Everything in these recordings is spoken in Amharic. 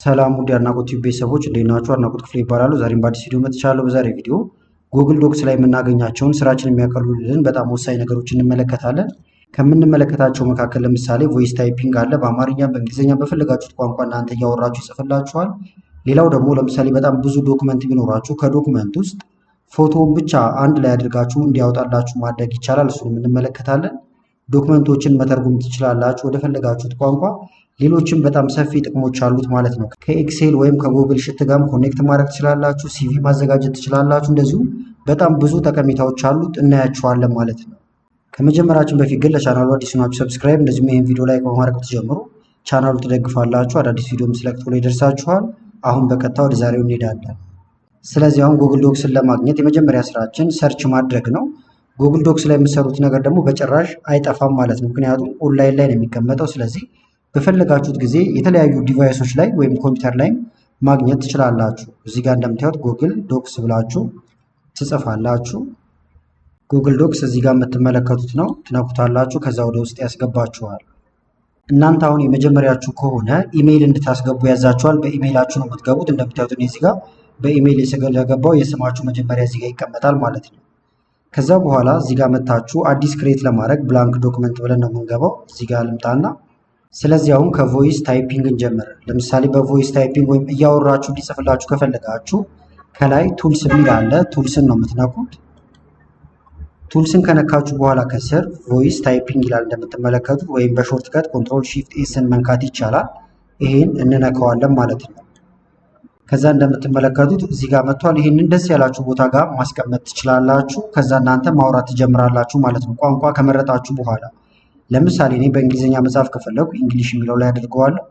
ሰላም ውድ የአድናቆት ቲዩብ ቤተሰቦች እንዴት ናችሁ? አድናቆት ክፍሌ ይባላሉ። ዛሬም በአዲስ ቪዲዮ መጥቻለሁ። በዛሬ ቪዲዮ ጉግል ዶክስ ላይ የምናገኛቸውን ስራችን የሚያቀሉልን በጣም ወሳኝ ነገሮች እንመለከታለን። ከምንመለከታቸው መካከል ለምሳሌ ቮይስ ታይፒንግ አለ። በአማርኛ በእንግሊዝኛ በፈለጋችሁት ቋንቋ እናንተ እያወራችሁ ይጽፍላችኋል። ሌላው ደግሞ ለምሳሌ በጣም ብዙ ዶክመንት ቢኖራችሁ ከዶክመንት ውስጥ ፎቶውን ብቻ አንድ ላይ አድርጋችሁ እንዲያወጣላችሁ ማድረግ ይቻላል። እሱንም እንመለከታለን። ዶክመንቶችን መተርጎም ትችላላችሁ ወደ ፈለጋችሁት ቋንቋ። ሌሎችም በጣም ሰፊ ጥቅሞች አሉት ማለት ነው። ከኤክሴል ወይም ከጉግል ሽት ጋርም ኮኔክት ማድረግ ትችላላችሁ። ሲቪ ማዘጋጀት ትችላላችሁ። እንደዚሁም በጣም ብዙ ጠቀሜታዎች አሉት፣ እናያቸዋለን ማለት ነው። ከመጀመራችን በፊት ግን ለቻናሉ አዲስ ናችሁ ሰብስክራይብ፣ እንደዚሁም ይህን ቪዲዮ ላይክ በማድረግ ትጀምሩ ቻናሉ ትደግፋላችሁ። አዳዲስ ቪዲዮ ስለቅቶ ላይ ይደርሳችኋል። አሁን በቀጥታ ወደ ዛሬው እንሄዳለን። ስለዚህ አሁን ጉግል ዶክስን ለማግኘት የመጀመሪያ ስራችን ሰርች ማድረግ ነው። ጉግል ዶክስ ላይ የምትሰሩት ነገር ደግሞ በጭራሽ አይጠፋም ማለት ነው። ምክንያቱም ኦንላይን ላይ ነው የሚቀመጠው። ስለዚህ በፈለጋችሁት ጊዜ የተለያዩ ዲቫይሶች ላይ ወይም ኮምፒውተር ላይ ማግኘት ትችላላችሁ። እዚህ ጋር እንደምታዩት ጉግል ዶክስ ብላችሁ ትጽፋላችሁ። ጉግል ዶክስ እዚህ ጋር የምትመለከቱት ነው። ትነኩታላችሁ። ከዛ ወደ ውስጥ ያስገባችኋል። እናንተ አሁን የመጀመሪያችሁ ከሆነ ኢሜይል እንድታስገቡ ያዛችኋል። በኢሜይላችሁ ነው የምትገቡት። እንደምታዩት እዚህ ጋር በኢሜይል የተገባው የስማችሁ መጀመሪያ እዚህ ጋር ይቀመጣል ማለት ነው። ከዛ በኋላ እዚህ ጋር መታችሁ አዲስ ክሬት ለማድረግ ብላንክ ዶክመንት ብለን ነው የምንገባው። እዚህ ጋር ልምጣና ስለዚህ አሁን ከቮይስ ታይፒንግ እንጀምር። ለምሳሌ በቮይስ ታይፒንግ ወይም እያወራችሁ እንዲጽፍላችሁ ከፈለጋችሁ ከላይ ቱልስ የሚል አለ። ቱልስን ነው የምትነኩት። ቱልስን ከነካችሁ በኋላ ከስር ቮይስ ታይፒንግ ይላል እንደምትመለከቱት፣ ወይም በሾርት ከት ኮንትሮል ሺፍት ኤስን መንካት ይቻላል። ይሄን እንነካዋለን ማለት ነው። ከዛ እንደምትመለከቱት እዚህ ጋር መጥቷል። ይሄንን ደስ ያላችሁ ቦታ ጋር ማስቀመጥ ትችላላችሁ። ከዛ እናንተ ማውራት ትጀምራላችሁ ማለት ነው። ቋንቋ ከመረጣችሁ በኋላ ለምሳሌ እኔ በእንግሊዝኛ መጻፍ ከፈለጉ እንግሊሽ የሚለው ላይ አድርገዋለሁ።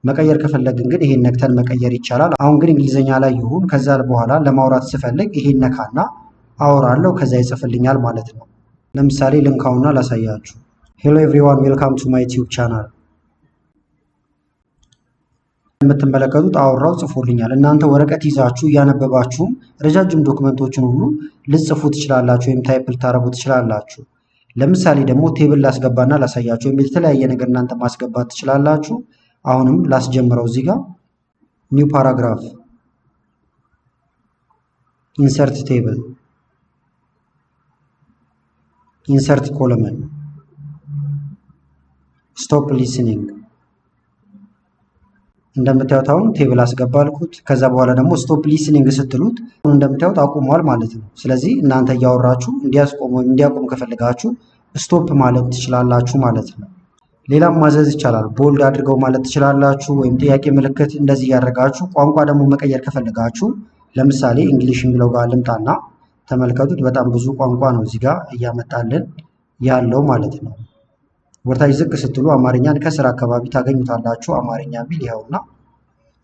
መቀየር ከፈለግን ግን ይሄን ነክተን መቀየር ይቻላል። አሁን ግን እንግሊዝኛ ላይ ይሁን። ከዛ በኋላ ለማውራት ስፈልግ ይሄን ነካና አወራለሁ። ከዛ ይጽፍልኛል ማለት ነው። ለምሳሌ ልንካውና ላሳያችሁ። ሄሎ ኤቭሪዋን ዌልካም ቱ ማይ ዩቲዩብ ቻናል። የምትመለከቱት አወራው ጽፎልኛል። እናንተ ወረቀት ይዛችሁ እያነበባችሁም ረጃጅም ዶክመንቶችን ሁሉ ልጽፉ ትችላላችሁ፣ ወይም ታይፕ ልታረጉ ትችላላችሁ። ለምሳሌ ደግሞ ቴብል ላስገባና ላሳያችሁ፣ ወይም የተለያየ ነገር እናንተ ማስገባት ትችላላችሁ። አሁንም ላስጀምረው። እዚህ ጋር ኒው ፓራግራፍ፣ ኢንሰርት ቴብል፣ ኢንሰርት ኮለመን፣ ስቶፕ ሊስኒንግ። እንደምታዩት አሁን ቴብል አስገባልኩት። ከዛ በኋላ ደግሞ ስቶፕ ሊስኒንግ ስትሉት እንደምታዩት አቁሟል ማለት ነው። ስለዚህ እናንተ እያወራችሁ እንዲያቆም ከፈልጋችሁ ስቶፕ ማለት ትችላላችሁ ማለት ነው። ሌላም ማዘዝ ይቻላል። ቦልድ አድርገው ማለት ትችላላችሁ፣ ወይም ጥያቄ ምልክት እንደዚህ ያደርጋችሁ። ቋንቋ ደግሞ መቀየር ከፈልጋችሁ ለምሳሌ እንግሊሽ የሚለው ጋር ልምጣና ተመልከቱት። በጣም ብዙ ቋንቋ ነው እዚህ ጋር እያመጣልን ያለው ማለት ነው። ወርታች ዝቅ ስትሉ አማርኛን ከስር አካባቢ ታገኙታላችሁ። አማርኛ ቢል ይኸውና።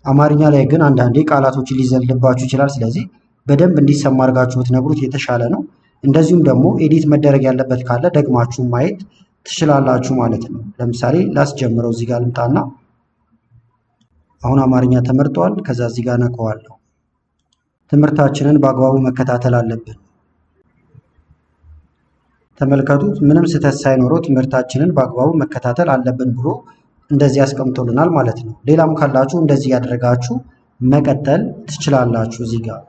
አማርኛ ላይ ግን አንዳንዴ ቃላቶችን ሊዘልባችሁ ይችላል። ስለዚህ በደንብ እንዲሰማ አድርጋችሁ ብትነግሩት የተሻለ ነው። እንደዚሁም ደግሞ ኤዲት መደረግ ያለበት ካለ ደግማችሁ ማየት ትችላላችሁ ማለት ነው። ለምሳሌ ላስጀምረው። እዚህ ጋር ልምጣና አሁን አማርኛ ተመርጧል። ከዛ እዚህ ጋር ነካዋለሁ። ትምህርታችንን በአግባቡ መከታተል አለብን። ተመልከቱት። ምንም ስህተት ሳይኖረው ትምህርታችንን በአግባቡ መከታተል አለብን ብሎ እንደዚህ ያስቀምጦልናል ማለት ነው። ሌላም ካላችሁ እንደዚህ ያደረጋችሁ መቀጠል ትችላላችሁ እዚህ ጋር።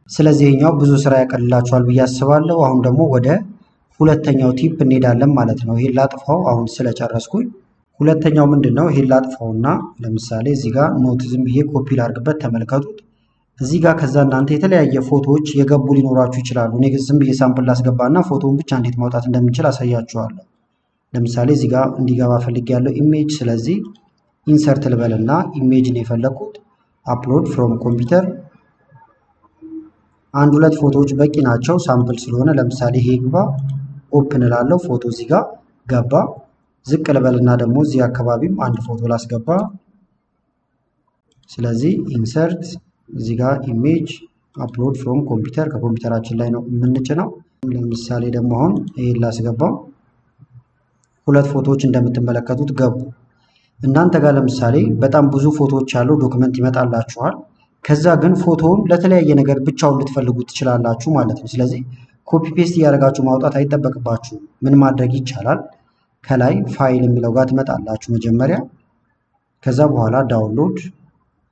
ስለዚህ ይሄኛው ብዙ ስራ ያቀልላችኋል ብዬ አስባለሁ። አሁን ደግሞ ወደ ሁለተኛው ቲፕ እንሄዳለን ማለት ነው። ይሄን ላጥፋው አሁን ስለጨረስኩኝ። ሁለተኛው ምንድነው? ይሄን ላጥፋውና ለምሳሌ እዚህ ጋር ኖት ዝም ብዬ ኮፒ ላድርግበት። ተመልከቱት እዚህ ጋር። ከዛ እናንተ የተለያየ ፎቶዎች የገቡ ሊኖራችሁ ይችላሉ። እኔ ግን ዝም ብዬ ሳምፕል ላስገባና ፎቶውን ብቻ እንዴት ማውጣት እንደምንችል አሳያችኋለሁ። ለምሳሌ እዚህ ጋር እንዲገባ ፈልጌያለሁ ኢሜጅ። ስለዚህ ኢንሰርት ልበልና ኢሜጅ ነው የፈለኩት። አፕሎድ ፍሮም ኮምፒውተር። አንድ ሁለት ፎቶዎች በቂ ናቸው ሳምፕል ስለሆነ። ለምሳሌ ይሄ ግባ፣ ኦፕን እላለሁ። ፎቶ እዚህ ጋር ገባ። ዝቅ ልበልና ደግሞ እዚህ አካባቢም አንድ ፎቶ ላስገባ። ስለዚህ ኢንሰርት እዚህ ጋር ኢሜጅ አፕሎድ ፍሮም ኮምፒውተር፣ ከኮምፒውተራችን ላይ ነው የምንጭነው። ለምሳሌ ደግሞ አሁን ይሄን ላስገባው። ሁለት ፎቶዎች እንደምትመለከቱት ገቡ። እናንተ ጋር ለምሳሌ በጣም ብዙ ፎቶዎች ያለው ዶክመንት ይመጣላችኋል። ከዛ ግን ፎቶውን ለተለያየ ነገር ብቻውን ልትፈልጉ ትችላላችሁ ማለት ነው። ስለዚህ ኮፒ ፔስት እያደረጋችሁ ማውጣት አይጠበቅባችሁ። ምን ማድረግ ይቻላል? ከላይ ፋይል የሚለው ጋር ትመጣላችሁ መጀመሪያ። ከዛ በኋላ ዳውንሎድ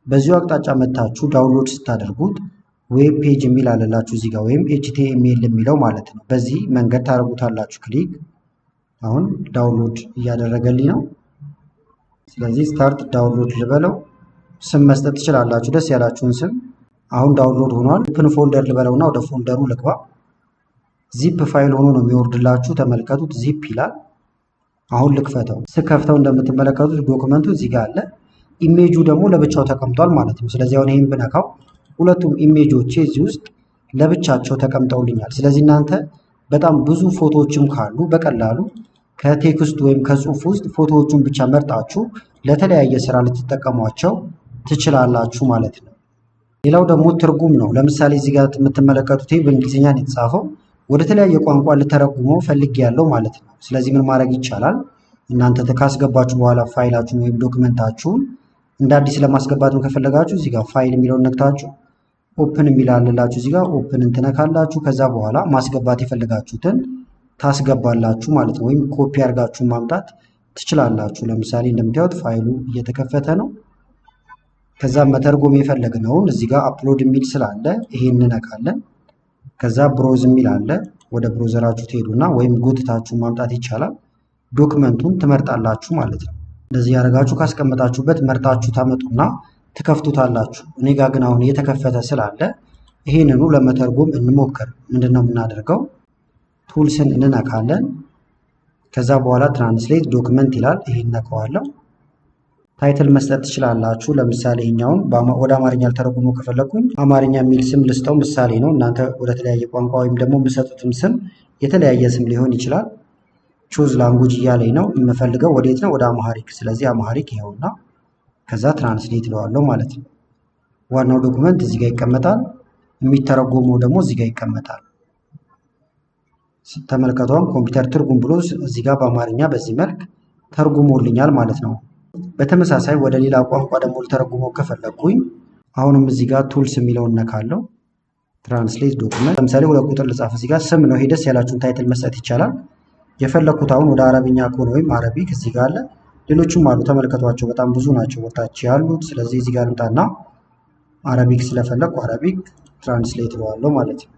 በዚሁ አቅጣጫ መታችሁ ዳውንሎድ ስታደርጉት ዌብ ፔጅ የሚል አለላችሁ እዚህ ጋር ወይም HTML የሚለው ማለት ነው። በዚህ መንገድ ታደርጉታላችሁ ክሊክ። አሁን ዳውንሎድ እያደረገልኝ ነው። ስለዚህ ስታርት ዳውንሎድ ልበለው። ስም መስጠት ትችላላችሁ፣ ደስ ያላችሁን ስም። አሁን ዳውንሎድ ሆኗል። ኦፕን ፎልደር ልበለውና ወደ ፎልደሩ ልግባ። ዚፕ ፋይል ሆኖ ነው የሚወርድላችሁ። ተመልከቱት፣ ዚፕ ይላል። አሁን ልክፈተው። ስከፍተው እንደምትመለከቱት ዶክመንቱ እዚህ ጋር አለ። ኢሜጁ ደግሞ ለብቻው ተቀምጧል ማለት ነው። ስለዚህ አሁን ይሄን ብነካው ሁለቱም ኢሜጆቼ እዚህ ውስጥ ለብቻቸው ተቀምጠውልኛል። ስለዚህ እናንተ በጣም ብዙ ፎቶዎችም ካሉ በቀላሉ ከቴክስት ወይም ከጽሁፍ ውስጥ ፎቶዎቹን ብቻ መርጣችሁ ለተለያየ ስራ ልትጠቀሟቸው ትችላላችሁ ማለት ነው። ሌላው ደግሞ ትርጉም ነው። ለምሳሌ እዚህ ጋር የምትመለከቱት በእንግሊዝኛ ነው የተጻፈው። ወደ ተለያየ ቋንቋ ልተረጉመው ፈልጌያለሁ ማለት ነው። ስለዚህ ምን ማድረግ ይቻላል? እናንተ ካስገባችሁ በኋላ ፋይላችሁን ወይም ዶክመንታችሁን እንደ አዲስ ለማስገባትም ከፈለጋችሁ እዚህ ጋር ፋይል የሚለውን ነክታችሁ ኦፕን የሚላልላችሁ እዚህ ጋር ኦፕንን ትነካላችሁ። ከዛ በኋላ ማስገባት የፈለጋችሁትን ታስገባላችሁ ማለት ነው። ወይም ኮፒ አድርጋችሁ ማምጣት ትችላላችሁ። ለምሳሌ እንደምታዩት ፋይሉ እየተከፈተ ነው። ከዛ መተርጎም የፈለግነውን እዚህ ጋር አፕሎድ የሚል ስላለ ይሄን እንነካለን። ከዛ ብሮዝ የሚል አለ። ወደ ብሮዘራችሁ ትሄዱና ወይም ጎትታችሁ ማምጣት ይቻላል። ዶክመንቱን ትመርጣላችሁ ማለት ነው። እንደዚህ ያደርጋችሁ ካስቀመጣችሁበት መርጣችሁ ታመጡና ትከፍቱታላችሁ። እኔ ጋር ግን አሁን እየተከፈተ ስላለ ይሄንኑ ለመተርጎም እንሞክር። ምንድነው የምናደርገው? ቱልስን እንነካለን። ከዛ በኋላ ትራንስሌት ዶክመንት ይላል። ይሄን ነካዋለሁ። ታይትል መስጠት ትችላላችሁ። ለምሳሌ ይሄኛውን ወደ አማርኛ ልተረጉሞ ከፈለኩኝ አማርኛ የሚል ስም ልስጠው። ምሳሌ ነው። እናንተ ወደ ተለያየ ቋንቋ ወይም ደግሞ የምሰጡትም ስም የተለያየ ስም ሊሆን ይችላል። ቹዝ ላንጉጅ እያለኝ ነው። የምፈልገው ወዴት ነው? ወደ አማሪክ። ስለዚህ አማሪክ ይኸውና፣ ከዛ ትራንስሌት እለዋለሁ ማለት ነው። ዋናው ዶክመንት እዚህ ጋር ይቀመጣል። የሚተረጎመው ደግሞ እዚህ ጋር ይቀመጣል። ተመልከቷም ኮምፒውተር ትርጉም ብሎ እዚህ ጋር በአማርኛ በዚህ መልክ ተርጉሞልኛል ማለት ነው። በተመሳሳይ ወደ ሌላ ቋንቋ ደግሞ ልተረጉመው ከፈለኩኝ አሁንም እዚህ ጋር ቱልስ የሚለውን ነካለው። ትራንስሌት ዶክመንት ለምሳሌ ሁለት ቁጥር ልጻፍ። እዚህ ጋር ስም ነው። ደስ ያላችሁን ታይትል መስጠት ይቻላል። የፈለኩት አሁን ወደ አረብኛ ከሆነ ወይም አረቢክ እዚህ ጋር አለ። ሌሎችም አሉ፣ ተመልከቷቸው። በጣም ብዙ ናቸው ወጣች ያሉት። ስለዚህ እዚህ ጋር ልምጣና አረቢክ ስለፈለኩ አረቢክ ትራንስሌት እለዋለሁ ማለት ነው።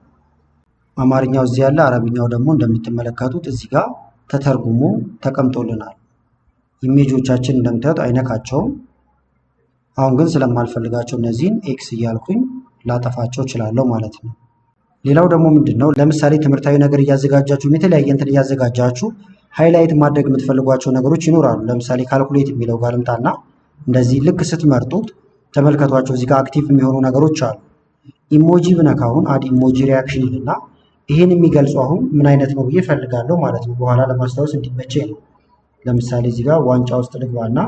አማርኛው እዚህ ያለ፣ አረብኛው ደግሞ እንደምትመለከቱት እዚህ ጋር ተተርጉሞ ተቀምጦልናል። ኢሜጆቻችን እንደምታዩት አይነካቸውም። አሁን ግን ስለማልፈልጋቸው እነዚህን ኤክስ እያልኩኝ ላጠፋቸው እችላለሁ ማለት ነው። ሌላው ደግሞ ምንድነው? ለምሳሌ ትምህርታዊ ነገር እያዘጋጃችሁ የተለያየ እንትን እያዘጋጃችሁ ሃይላይት ማድረግ የምትፈልጓቸው ነገሮች ይኖራሉ። ለምሳሌ ካልኩሌት የሚለው ጋር ልምጣና እንደዚህ ልክ ስትመርጡት ተመልከቷቸው። እዚህ ጋር አክቲቭ የሚሆኑ ነገሮች አሉ። ኢሞጂ ብነካሁን አድ ኢሞጂ ሪያክሽን ይልና ይሄን የሚገልጹ አሁን ምን አይነት ነው ብዬ ፈልጋለሁ ማለት ነው። በኋላ ለማስታወስ እንዲመቸኝ ነው። ለምሳሌ እዚህ ጋር ዋንጫ ውስጥ ልግባና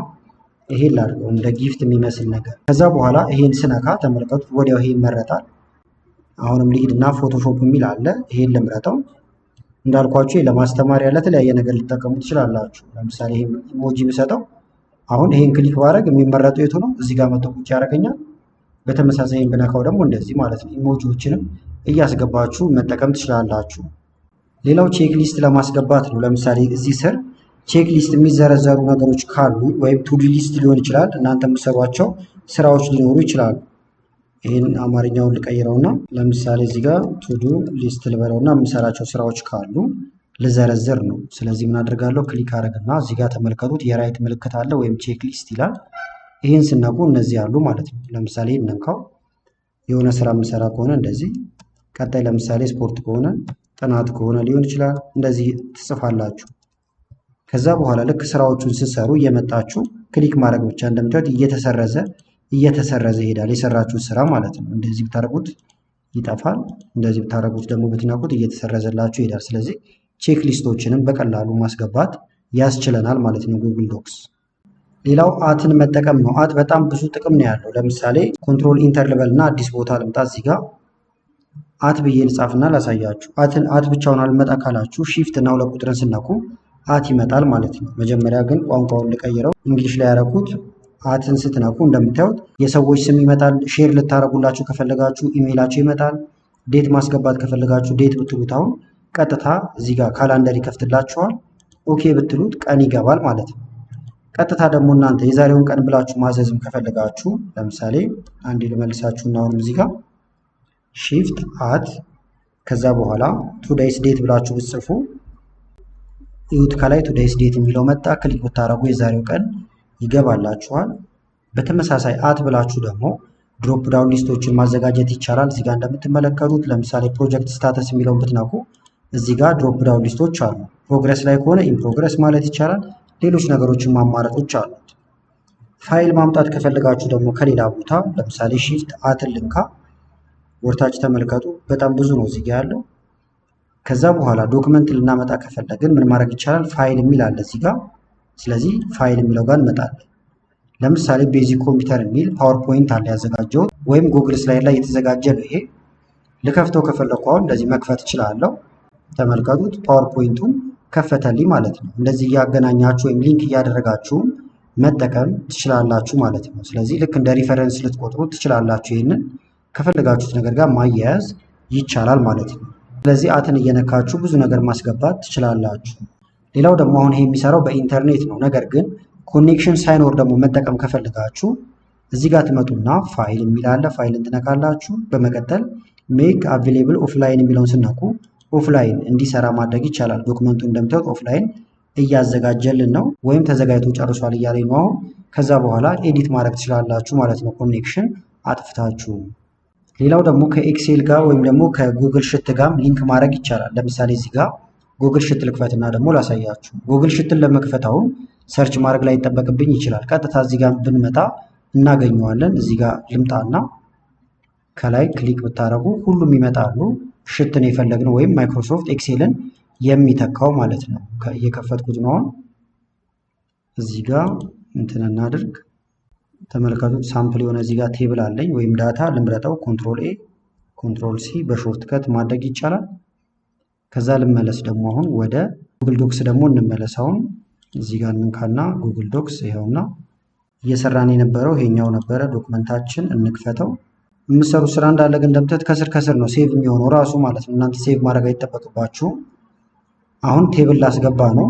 ይሄን ላድርገው እንደ ጊፍት የሚመስል ነገር። ከዛ በኋላ ይሄን ስነካ ተመልከቱት፣ ወዲያው ይሄ ይመረጣል። አሁንም ልሂድና ፎቶሾፕ የሚል አለ። ይሄን ልምረጠው። እንዳልኳችሁ ለማስተማሪያ ለተለያየ ነገር ልትጠቀሙ ትችላላችሁ። ለምሳሌ ይሄን ኢሞጂ ብሰጠው አሁን ይሄን ክሊክ ባደርግ የሚመረጠው የቱ ነው? እዚህ ጋር መጥቶ ቁጭ ያደርገኛል። በተመሳሳይ ይሄን ብነካው ደግሞ እንደዚህ ማለት ነው። ኢሞጂዎችንም እያስገባችሁ መጠቀም ትችላላችሁ። ሌላው ቼክ ሊስት ለማስገባት ነው። ለምሳሌ እዚህ ስር ቼክ ሊስት የሚዘረዘሩ ነገሮች ካሉ ወይም ቱዱ ሊስት ሊሆን ይችላል። እናንተ የምትሰሯቸው ስራዎች ሊኖሩ ይችላሉ። ይህን አማርኛውን ልቀይረውና ለምሳሌ እዚህ ጋር ቱዱ ሊስት ልበለውና የምሰራቸው ስራዎች ካሉ ልዘረዝር ነው። ስለዚህ ምን አደርጋለሁ? ክሊክ አደርግና እዚህ ጋር ተመልከቱት የራይት ምልክት አለ ወይም ቼክ ሊስት ይላል። ይህን ስነኩ እነዚህ አሉ ማለት ነው። ለምሳሌ ነካው የሆነ ስራ የምሰራ ከሆነ እንደዚህ፣ ቀጣይ ለምሳሌ ስፖርት ከሆነ ጥናት ከሆነ ሊሆን ይችላል። እንደዚህ ትጽፋላችሁ። ከዛ በኋላ ልክ ስራዎቹን ስትሰሩ እየመጣችሁ ክሊክ ማድረግ ብቻ። እንደምታዩት እየተሰረዘ ይሄዳል የሰራችሁት ስራ ማለት ነው። እንደዚህ ብታደርጉት ይጠፋል። እንደዚህ ብታደርጉት ደግሞ ብትነኩት እየተሰረዘላችሁ ይሄዳል። ስለዚህ ቼክ ሊስቶችንም በቀላሉ ማስገባት ያስችለናል ማለት ነው ጉግል ዶክስ። ሌላው አትን መጠቀም ነው። አት በጣም ብዙ ጥቅም ነው ያለው። ለምሳሌ ኮንትሮል ኢንተር ልበልና አዲስ ቦታ ልምጣ። እዚህ ጋር አት ብዬ ልጻፍና ላሳያችሁ። አት ብቻውን አልመጣ ካላችሁ ሺፍት እና ሁለት ቁጥርን ስነኩ አት ይመጣል ማለት ነው። መጀመሪያ ግን ቋንቋውን ልቀይረው። እንግሊሽ ላይ ያደረኩት አትን ስትነኩ እንደምታዩት የሰዎች ስም ይመጣል። ሼር ልታደርጉላችሁ ከፈለጋችሁ ኢሜይላችሁ ይመጣል። ዴት ማስገባት ከፈለጋችሁ ዴት ብትሉት አሁን ቀጥታ እዚህ ጋር ካላንደር ይከፍትላችኋል። ኦኬ ብትሉት ቀን ይገባል ማለት ነው። ቀጥታ ደግሞ እናንተ የዛሬውን ቀን ብላችሁ ማዘዝም ከፈለጋችሁ ለምሳሌ አንዴ ልመልሳችሁና አሁንም እዚህ ጋር shift at ከዛ በኋላ ቱዴይስ ዴት ብላችሁ ብትጽፉ እዩት ከላይ ቱዴይስ ዴት የሚለው መጣ። ክሊክ ብታረጉ የዛሬው ቀን ይገባላችኋል። በተመሳሳይ አት ብላችሁ ደግሞ ድሮፕ ዳውን ሊስቶችን ማዘጋጀት ይቻላል። እዚህ ጋር እንደምትመለከቱት ለምሳሌ ፕሮጀክት ስታተስ የሚለውን ብትነኩ እዚህ ጋር ድሮፕ ዳውን ሊስቶች አሉ። ፕሮግረስ ላይ ከሆነ ኢን ፕሮግረስ ማለት ይቻላል። ሌሎች ነገሮችን ማማረጦች አሉት። ፋይል ማምጣት ከፈለጋችሁ ደግሞ ከሌላ ቦታ ለምሳሌ ሺፍት አትን ልንካ፣ ወርታች ተመልከቱ። በጣም ብዙ ነው እዚህ ጋር ያለው። ከዛ በኋላ ዶክመንት ልናመጣ ከፈለግን ምን ማድረግ ይቻላል? ፋይል የሚል አለ እዚህ ጋር። ስለዚህ ፋይል የሚለው ጋር እንመጣለን። ለምሳሌ ቤዚክ ኮምፒውተር የሚል ፓወርፖይንት አለ ያዘጋጀሁት፣ ወይም ጉግል ስላይድ ላይ የተዘጋጀ ነው ይሄ። ልከፍተው ከፈለኩ አሁን እንደዚህ መክፈት እችላለሁ። ተመልከቱት፣ ፓወርፖይንቱን ከፈተልኝ ማለት ነው። እንደዚህ እያገናኛችሁ ወይም ሊንክ እያደረጋችሁ መጠቀም ትችላላችሁ ማለት ነው። ስለዚህ ልክ እንደ ሪፈረንስ ልትቆጥሩት ትችላላችሁ። ይህንን ከፈለጋችሁት ነገር ጋር ማያያዝ ይቻላል ማለት ነው። ስለዚህ አትን እየነካችሁ ብዙ ነገር ማስገባት ትችላላችሁ። ሌላው ደግሞ አሁን ይሄ የሚሰራው በኢንተርኔት ነው። ነገር ግን ኮኔክሽን ሳይኖር ደግሞ መጠቀም ከፈለጋችሁ እዚህ ጋር ትመጡና ፋይል የሚል አለ። ፋይልን ትነካላችሁ። በመቀጠል ሜክ አቬሌብል ኦፍላይን የሚለውን ስነኩ ኦፍላይን እንዲሰራ ማድረግ ይቻላል። ዶክመንቱ እንደምታዩት ኦፍላይን እያዘጋጀልን ነው፣ ወይም ተዘጋጅቶ ጨርሷል እያለኝ ነው አሁን። ከዛ በኋላ ኤዲት ማድረግ ትችላላችሁ ማለት ነው ኮኔክሽን አጥፍታችሁ። ሌላው ደግሞ ከኤክሴል ጋር ወይም ደግሞ ከጉግል ሽት ጋር ሊንክ ማድረግ ይቻላል። ለምሳሌ እዚህ ጋር ጉግል ሽት ልክፈትና ደግሞ ላሳያችሁ። ጉግል ሽትን ለመክፈት አሁን ሰርች ማድረግ ላይ ይጠበቅብኝ ይችላል። ቀጥታ እዚህ ጋር ብንመጣ እናገኘዋለን። እዚህ ጋር ልምጣና ከላይ ክሊክ ብታረጉ ሁሉም ይመጣሉ። ሽትን የፈለግነው ወይም ማይክሮሶፍት ኤክሴልን የሚተካው ማለት ነው። እየከፈትኩት ነው። እዚህ ጋር እንትን እናድርግ። ተመልከቱት፣ ሳምፕል የሆነ እዚህ ጋር ቴብል አለኝ ወይም ዳታ ልምረጠው። ኮንትሮል ኤ ኮንትሮል ሲ በሾርት ከት ማድረግ ይቻላል። ከዛ ልመለስ ደግሞ አሁን ወደ ጉግል ዶክስ ደግሞ እንመለስ። አሁን እዚህ ጋር እንካና ጉግል ዶክስ ይኸውና እየሰራን የነበረው ይሄኛው ነበረ። ዶክመንታችን እንክፈተው። የምሰሩ ስራ እንዳለ ግን እንደምታዩት ከስር ከስር ነው ሴቭ የሚሆነው ራሱ ማለት ነው። እናንተ ሴቭ ማድረግ አይጠበቅባችሁም። አሁን ቴብል ላስገባ ነው።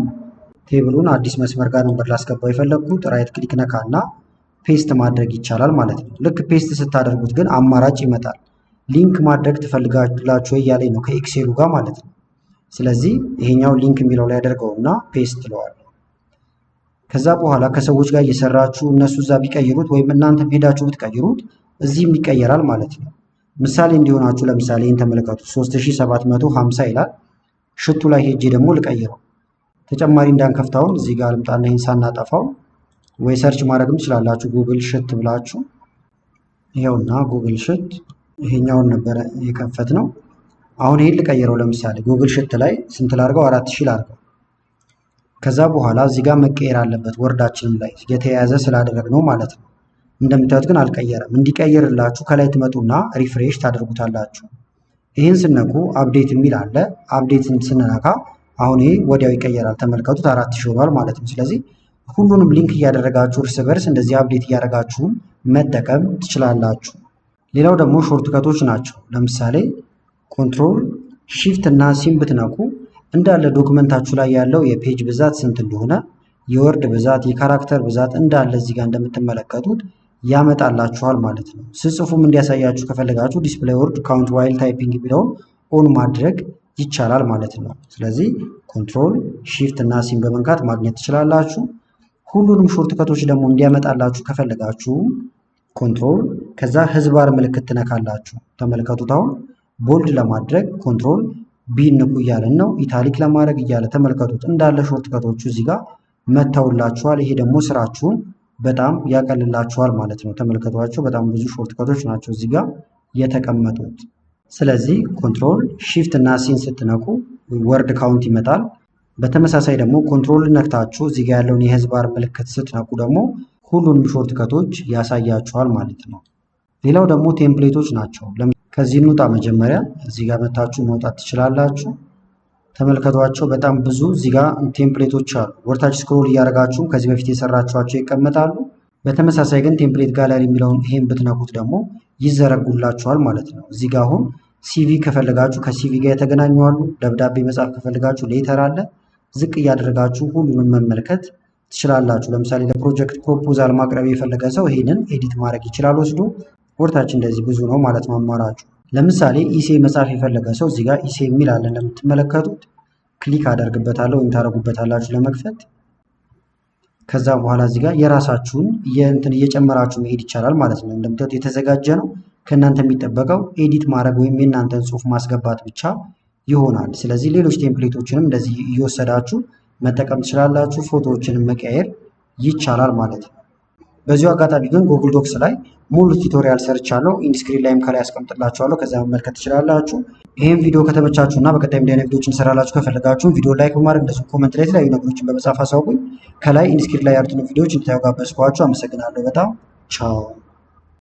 ቴብሉን አዲስ መስመር ጋር ነበር ላስገባው የፈለግኩት። ራይት ክሊክ ነካና ፔስት ማድረግ ይቻላል ማለት ነው። ልክ ፔስት ስታደርጉት ግን አማራጭ ይመጣል። ሊንክ ማድረግ ትፈልጋላችሁ እያለኝ ነው ከኤክሴሉ ጋር ማለት ነው። ስለዚህ ይሄኛው ሊንክ የሚለው ላይ ያደርገውና ፔስት ትለዋለሁ። ከዛ በኋላ ከሰዎች ጋር እየሰራችሁ እነሱ እዛ ቢቀይሩት ወይም እናንተ ሄዳችሁ ብትቀይሩት እዚህም ይቀየራል ማለት ነው። ምሳሌ እንዲሆናችሁ ለምሳሌ ይህን ተመልከቱ። 3750 ይላል። ሽቱ ላይ ሄጄ ደግሞ ልቀይረው። ተጨማሪ እንዳንከፍታውን እዚህ ጋር ልምጣና ይህን ሳናጠፋው ወይ ሰርች ማድረግም ትችላላችሁ ጉግል ሽት ብላችሁ። ይኸውና ጉግል ሽት ይሄኛውን ነበረ የከፈት ነው። አሁን ይሄን ልቀይረው። ለምሳሌ ጉግል ሽት ላይ ስንት ላድርገው? 4000 ላድርገው። ከዛ በኋላ እዚህ ጋር መቀየር አለበት ወርዳችንም ላይ የተያያዘ ስላደረግነው ማለት ነው። እንደምታዩት ግን አልቀየረም። እንዲቀየርላችሁ ከላይ ትመጡና ሪፍሬሽ ታደርጉታላችሁ። ይህን ስነኩ አፕዴት የሚል አለ። አፕዴትን ስንነካ አሁን ይሄ ወዲያው ይቀየራል። ተመልከቱት 4000 ሆኗል ማለት ነው። ስለዚህ ሁሉንም ሊንክ እያደረጋችሁ እርስ በርስ እንደዚህ አፕዴት እያደረጋችሁ መጠቀም ትችላላችሁ። ሌላው ደግሞ ሾርት ከቶች ናቸው። ለምሳሌ ኮንትሮል ሺፍት እና ሲም ብትነኩ እንዳለ ዶክመንታችሁ ላይ ያለው የፔጅ ብዛት ስንት እንደሆነ፣ የወርድ ብዛት፣ የካራክተር ብዛት እንዳለ እዚህ ጋር እንደምትመለከቱት ያመጣላችኋል ማለት ነው። ስጽፉም እንዲያሳያችሁ ከፈለጋችሁ ዲስፕሌይ ወርድ ካውንት ዋይል ታይፒንግ የሚለውን ኦን ማድረግ ይቻላል ማለት ነው። ስለዚህ ኮንትሮል ሺፍት እና ሲም በመንካት ማግኘት ትችላላችሁ። ሁሉንም ሾርት ከቶች ደግሞ እንዲያመጣላችሁ ከፈለጋችሁ ኮንትሮል ከዛ ህዝባር ምልክት ትነካላችሁ። ተመልከቱት። አሁን ቦልድ ለማድረግ ኮንትሮል ቢ ንኩ እያለን ነው። ኢታሊክ ለማድረግ እያለ ተመልከቱት። እንዳለ ሾርት ከቶቹ እዚህ ጋር መተውላችኋል። ይሄ ደግሞ ስራችሁን በጣም ያቀልላችኋል ማለት ነው። ተመልከቷቸው። በጣም ብዙ ሾርት ከቶች ናቸው እዚህ ጋር የተቀመጡት። ስለዚህ ኮንትሮል ሺፍት እና ሲን ስትነኩ ወርድ ካውንት ይመጣል። በተመሳሳይ ደግሞ ኮንትሮል ነክታችሁ እዚህ ጋር ያለውን የህዝባር ምልክት ስትነኩ ደግሞ ሁሉንም ሾርት ከቶች ያሳያችኋል ማለት ነው። ሌላው ደግሞ ቴምፕሌቶች ናቸው። ከዚህ እንውጣ። መጀመሪያ እዚህ ጋር መታችሁ መውጣት ትችላላችሁ። ተመልከቷቸው። በጣም ብዙ እዚህ ጋር ቴምፕሌቶች አሉ። ወርታች ስክሮል እያደረጋችሁ ከዚህ በፊት የሰራችኋቸው ይቀመጣሉ። በተመሳሳይ ግን ቴምፕሌት ጋላሪ የሚለውን ይሄን ብትነኩት ደግሞ ይዘረጉላችኋል ማለት ነው። እዚህ ጋር አሁን ሲቪ ከፈለጋችሁ ከሲቪ ጋር የተገናኙ አሉ። ደብዳቤ መጻፍ ከፈለጋችሁ ሌተር አለ። ዝቅ እያደረጋችሁ ሁሉንም መመልከት ትችላላችሁ። ለምሳሌ ለፕሮጀክት ፕሮፖዛል ማቅረብ የፈለገ ሰው ይሄንን ኤዲት ማድረግ ይችላል ወስዶ። ወርታችን እንደዚህ ብዙ ነው ማለት ነው አማራጩ። ለምሳሌ ኢሴ መጻፍ የፈለገ ሰው እዚህ ጋር ኢሴ የሚል አለ እንደምትመለከቱት። ክሊክ አደርግበታለሁ ወይም ታደርጉበታላችሁ ለመክፈት። ከዛ በኋላ እዚህ ጋር የራሳችሁን እየጨመራችሁ መሄድ ይቻላል ማለት ነው። እንደምታዩት የተዘጋጀ ነው። ከእናንተ የሚጠበቀው ኤዲት ማድረግ ወይም የእናንተን ጽሁፍ ማስገባት ብቻ ይሆናል። ስለዚህ ሌሎች ቴምፕሌቶችንም እንደዚህ እየወሰዳችሁ መጠቀም ትችላላችሁ። ፎቶዎችንም መቀየር ይቻላል ማለት ነው። በዚሁ አጋጣሚ ግን ጉግል ዶክስ ላይ ሙሉ ቱቶሪያል ሰርቻለሁ። ኢንስክሪን ላይም ከላይ አስቀምጥላችኋለሁ። ከዛ መመልከት ትችላላችሁ። ይህም ቪዲዮ ከተመቻችሁ እና በቀጣይ እንዲህ አይነት ቪዲዮችን እንሰራላችሁ ከፈለጋችሁ ቪዲዮ ላይክ በማድረግ እንደዚሁም ኮመንት ላይ የተለያዩ ነገሮችን በመጻፍ አሳውቁኝ። ከላይ ኢንስክሪን ላይ ያሉትን ቪዲዮዎች እንድታዩ ጋበዝኳችሁ። አመሰግናለሁ በጣም ቻው።